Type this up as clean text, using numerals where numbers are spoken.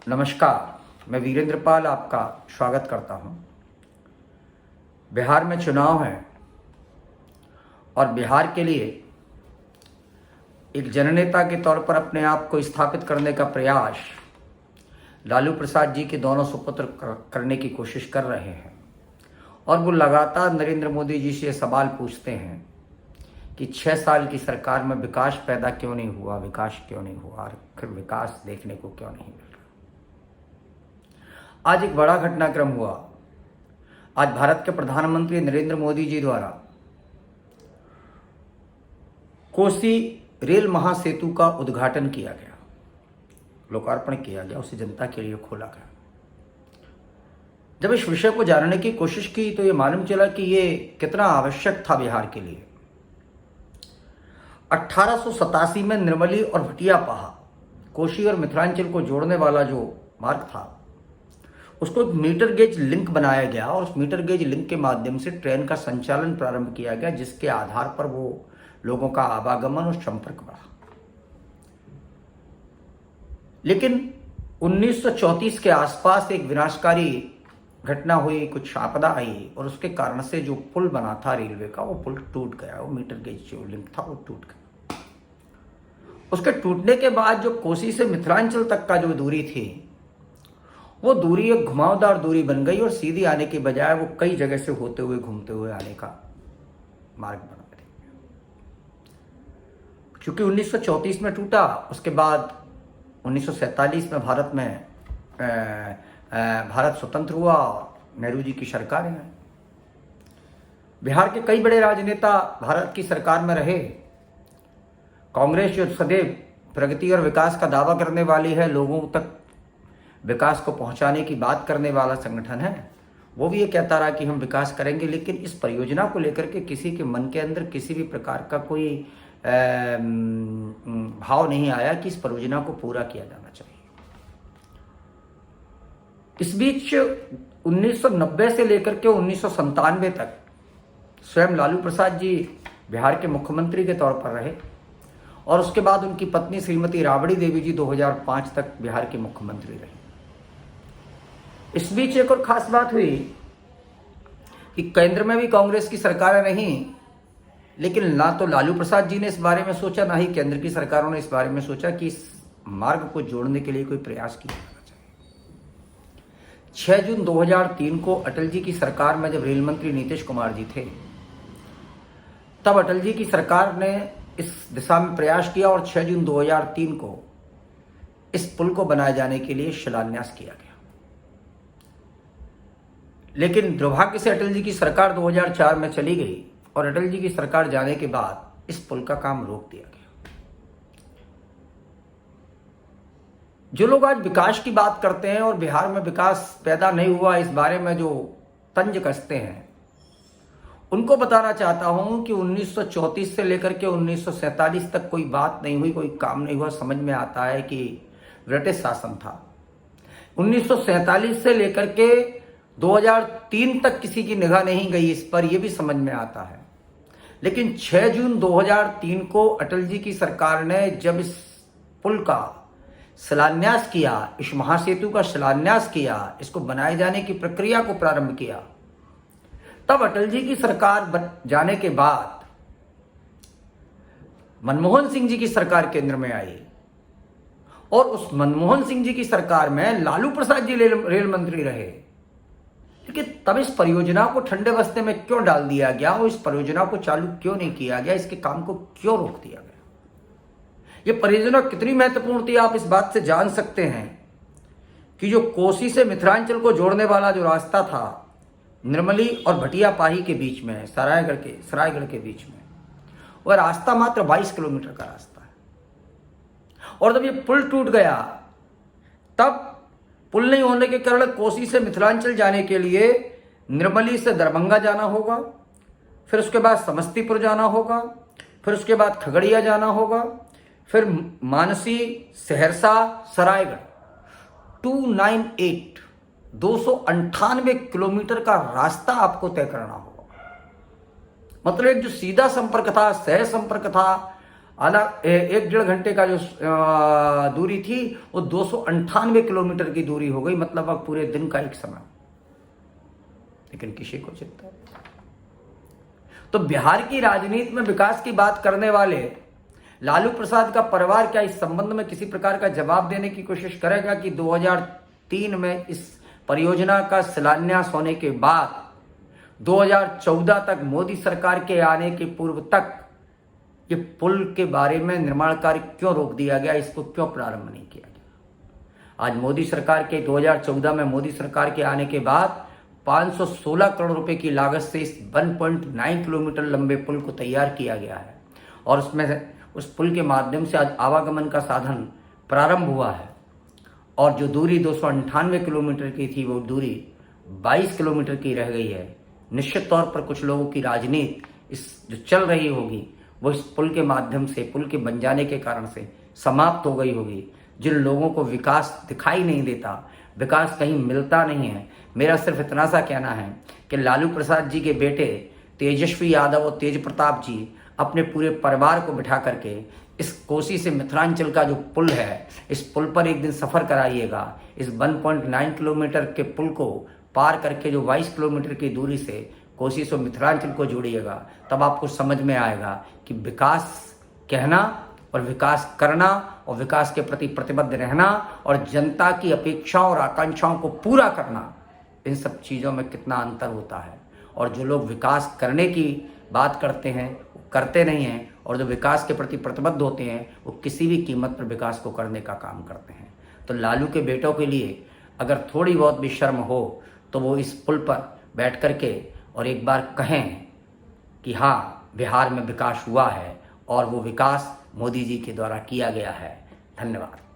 नमस्कार, मैं वीरेंद्र पाल आपका स्वागत करता हूं। बिहार में चुनाव है और बिहार के लिए एक जननेता के तौर पर अपने आप को स्थापित करने का प्रयास लालू प्रसाद जी के दोनों सुपुत्र करने की कोशिश कर रहे हैं। और वो लगातार नरेंद्र मोदी जी से सवाल पूछते हैं कि 6 साल की सरकार में विकास पैदा क्यों नहीं हुआ, विकास क्यों नहीं हुआ, और फिर विकास देखने को क्यों नहीं मिला। आज एक बड़ा घटनाक्रम हुआ। आज भारत के प्रधानमंत्री नरेंद्र मोदी जी द्वारा कोसी रेल महासेतु का उद्घाटन किया गया, लोकार्पण किया गया, उसे जनता के लिए खोला गया। जब इस विषय को जानने की कोशिश की तो ये मालूम चला कि ये कितना आवश्यक था बिहार के लिए। 1887 में निर्मली और भटियापाहा कोसी और मिथिलांचल को जोड़ने वाला जो मार्ग था उसको एक मीटर गेज लिंक बनाया गया और उस मीटर गेज लिंक के माध्यम से ट्रेन का संचालन प्रारंभ किया गया, जिसके आधार पर वो लोगों का आवागमन और संपर्क बढ़ा। लेकिन 1934 के आसपास एक विनाशकारी घटना हुई, कुछ आपदा आई और उसके कारण से जो पुल बना था रेलवे का, वो पुल टूट गया। वो मीटर गेज जो लिंक था वो टूट गया। उसके टूटने के बाद जो कोसी से मिथिलांचल तक का जो दूरी थी वो दूरी एक घुमावदार दूरी बन गई और सीधी आने के बजाय वो कई जगह से होते हुए घूमते हुए आने का मार्ग बना गया। क्योंकि 1934 में टूटा, उसके बाद 1947 में भारत स्वतंत्र हुआ और नेहरू जी की सरकार है। बिहार के कई बड़े राजनेता भारत की सरकार में रहे। कांग्रेस जो सदैव प्रगति और विकास का दावा करने वाली है, लोगों तक विकास को पहुंचाने की बात करने वाला संगठन है, वो भी ये कहता रहा कि हम विकास करेंगे, लेकिन इस परियोजना को लेकर के किसी के मन के अंदर किसी भी प्रकार का कोई भाव नहीं आया कि इस परियोजना को पूरा किया जाना चाहिए। इस बीच 1990 से लेकर के 1997 तक स्वयं लालू प्रसाद जी बिहार के मुख्यमंत्री के तौर पर रहे और उसके बाद उनकी पत्नी श्रीमती राबड़ी देवी जी 2005 तक बिहार के मुख्यमंत्री रहे। इस बीच एक और खास बात हुई कि केंद्र में भी कांग्रेस की सरकारें रहीं, लेकिन ना तो लालू प्रसाद जी ने इस बारे में सोचा, ना ही केंद्र की सरकारों ने इस बारे में सोचा कि इस मार्ग को जोड़ने के लिए कोई प्रयास किया जाना चाहिए। 6 जून 2003 को अटल जी की सरकार में जब रेल मंत्री नीतीश कुमार जी थे, तब अटल जी की सरकार ने इस दिशा में प्रयास किया और 6 जून 2003 को इस पुल को बनाए जाने के लिए शिलान्यास किया गया। लेकिन दुर्भाग्य से अटल जी की सरकार 2004 में चली गई और अटल जी की सरकार जाने के बाद इस पुल का काम रोक दिया गया। जो लोग आज विकास की बात करते हैं और बिहार में विकास पैदा नहीं हुआ इस बारे में जो तंज कसते हैं, उनको बताना चाहता हूं कि 1934 से लेकर के 1947 तक कोई बात नहीं हुई, कोई काम नहीं हुआ। समझ में आता है कि ब्रिटिश शासन था। 1947 से लेकर के 2003 तक किसी की निगाह नहीं गई इस पर, यह भी समझ में आता है। लेकिन 6 जून 2003 को अटल जी की सरकार ने जब इस पुल का शिलान्यास किया, इस महासेतु का शिलान्यास किया, इसको बनाए जाने की प्रक्रिया को प्रारंभ किया, तब अटल जी की सरकार जाने के बाद मनमोहन सिंह जी की सरकार केंद्र में आई और उस मनमोहन सिंह जी की सरकार में लालू प्रसाद जी रेल मंत्री रहे। लेकिन तब इस परियोजना को ठंडे बस्ते में क्यों डाल दिया गया और इस परियोजना को चालू क्यों नहीं किया गया, इसके काम को क्यों रोक दिया गया? ये परियोजना कितनी महत्वपूर्ण थी आप इस बात से जान सकते हैं कि जो कोसी से मिथिलांचल को जोड़ने वाला जो रास्ता था निर्मली और भटियापाही के बीच में, सरायगढ़ के बीच में, वह रास्ता मात्र 22 किलोमीटर का रास्ता है। और जब ये पुल टूट गया, तब पुल नहीं होने के कारण कोसी से मिथिलांचल जाने के लिए निर्मली से दरभंगा जाना होगा, फिर उसके बाद समस्तीपुर जाना होगा, फिर उसके बाद खगड़िया जाना होगा, फिर मानसी, सहरसा, सरायगढ़। 298 किलोमीटर का रास्ता आपको तय करना होगा। मतलब एक जो सीधा संपर्क था, सह संपर्क था आधा 1-1.5 घंटे का जो दूरी थी वो 298 किलोमीटर की दूरी हो गई, मतलब अब पूरे दिन का एक समय। लेकिन किसी को चिंता नहीं। तो बिहार की राजनीति में विकास की बात करने वाले लालू प्रसाद का परिवार क्या इस संबंध में किसी प्रकार का जवाब देने की कोशिश करेगा कि 2003 में इस परियोजना का शिलान्यास होने के बाद 2014 तक मोदी सरकार के आने के पूर्व तक ये पुल के बारे में निर्माण कार्य क्यों रोक दिया गया, इसको क्यों प्रारंभ नहीं किया गया। आज मोदी सरकार के 2014 में मोदी सरकार के आने के बाद 516 करोड़ रुपए की लागत से इस 1.9 किलोमीटर लंबे पुल को तैयार किया गया है और उसमें उस पुल के माध्यम से आज आवागमन का साधन प्रारंभ हुआ है। और जो दूरी 298 किलोमीटर की थी वो दूरी 22 किलोमीटर की रह गई है। निश्चित तौर पर कुछ लोगों की राजनीति इस जो चल रही होगी वो इस पुल के माध्यम से, पुल के बन जाने के कारण से समाप्त हो गई होगी। जिन लोगों को विकास दिखाई नहीं देता, विकास कहीं मिलता नहीं है, मेरा सिर्फ इतना सा कहना है कि लालू प्रसाद जी के बेटे तेजस्वी यादव और तेज प्रताप जी अपने पूरे परिवार को बिठा करके इस कोसी से मिथिलांचल का जो पुल है, इस पुल पर एक दिन सफ़र कराइएगा। इस 1.9 किलोमीटर के पुल को पार करके जो 22 किलोमीटर की दूरी से कोसी से मिथिलांचल को जोड़िएगा, तब आपको समझ में आएगा कि विकास कहना और विकास करना और विकास के प्रति प्रतिबद्ध रहना और जनता की अपेक्षाओं और आकांक्षाओं को पूरा करना, इन सब चीज़ों में कितना अंतर होता है। और जो लोग विकास करने की बात करते हैं वो करते नहीं हैं, और जो विकास के प्रति प्रतिबद्ध होते हैं वो किसी भी कीमत पर विकास को करने का काम करते हैं। तो लालू के बेटों के लिए अगर थोड़ी बहुत भी शर्म हो तो वो इस पुल पर बैठ कर के और एक बार कहें कि हाँ, बिहार में विकास हुआ है और वो विकास मोदी जी के द्वारा किया गया है। धन्यवाद।